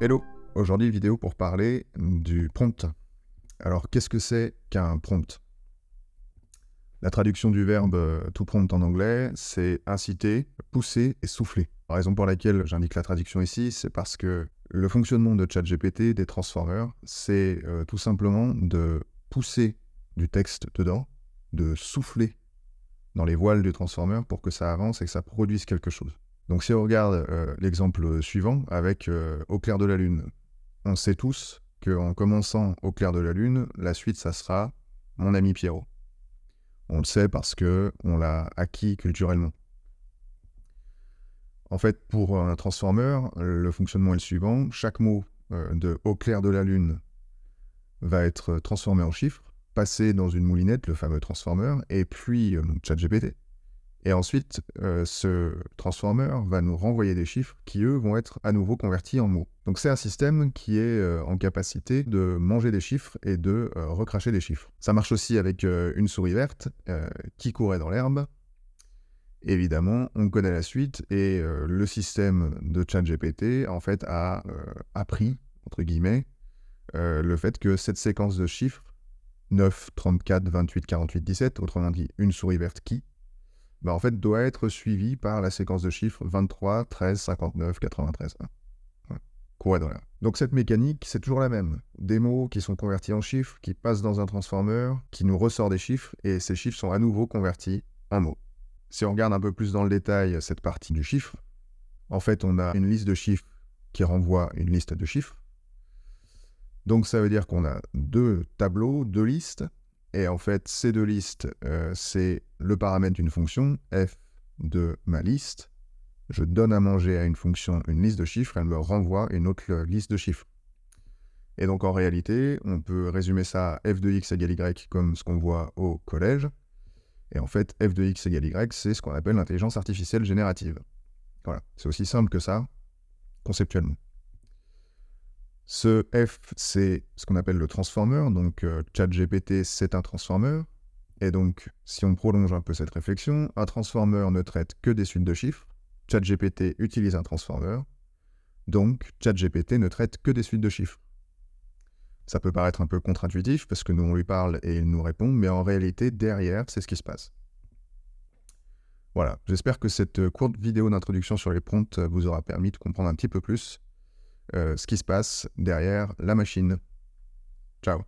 Hello, aujourd'hui vidéo pour parler du prompt. Alors qu'est-ce que c'est qu'un prompt? La traduction du verbe to prompt en anglais, c'est inciter, pousser et souffler. La raison pour laquelle j'indique la traduction ici, c'est parce que le fonctionnement de ChatGPT, des transformers, c'est tout simplement de pousser du texte dedans, de souffler dans les voiles du transformer pour que ça avance et que ça produise quelque chose. Donc si on regarde l'exemple suivant avec Au clair de la lune, on sait tous qu'en commençant Au clair de la lune, la suite ça sera Mon ami Pierrot. On le sait parce qu'on l'a acquis culturellement. En fait, pour un transformer, le fonctionnement est le suivant. Chaque mot de Au clair de la lune va être transformé en chiffres, passé dans une moulinette, le fameux transformer, et puis ChatGPT. Et ensuite, ce transformer va nous renvoyer des chiffres qui, eux, vont être à nouveau convertis en mots. Donc c'est un système qui est en capacité de manger des chiffres et de recracher des chiffres. Ça marche aussi avec une souris verte qui courait dans l'herbe. Évidemment, on connaît la suite et le système de ChatGPT, en fait, a appris, entre guillemets, le fait que cette séquence de chiffres, 9, 34, 28, 48, 17, autrement dit, une souris verte qui, en fait, doit être suivi par la séquence de chiffres 23, 13, 59, 93. Ouais. Courait dans l'air. Donc cette mécanique, c'est toujours la même. Des mots qui sont convertis en chiffres, qui passent dans un transformer, qui nous ressort des chiffres, et ces chiffres sont à nouveau convertis en mots. Si on regarde un peu plus dans le détail cette partie du chiffre, en fait, on a une liste de chiffres qui renvoie une liste de chiffres. Donc ça veut dire qu'on a deux tableaux, deux listes, et en fait, ces deux listes, c'est le paramètre d'une fonction, f de ma liste. Je donne à manger à une fonction une liste de chiffres, elle me renvoie une autre liste de chiffres. Et donc en réalité, on peut résumer ça à f de x égale y comme ce qu'on voit au collège. Et en fait, f de x égale y, c'est ce qu'on appelle l'intelligence artificielle générative. Voilà, c'est aussi simple que ça, conceptuellement. Ce f, c'est ce qu'on appelle le transformer, donc ChatGPT, c'est un transformer. Et donc, si on prolonge un peu cette réflexion, un transformer ne traite que des suites de chiffres, ChatGPT utilise un transformer, donc ChatGPT ne traite que des suites de chiffres. Ça peut paraître un peu contre-intuitif, parce que nous on lui parle et il nous répond, mais en réalité, derrière, c'est ce qui se passe. Voilà, j'espère que cette courte vidéo d'introduction sur les prompts vous aura permis de comprendre un petit peu plus ce qui se passe derrière la machine. Ciao.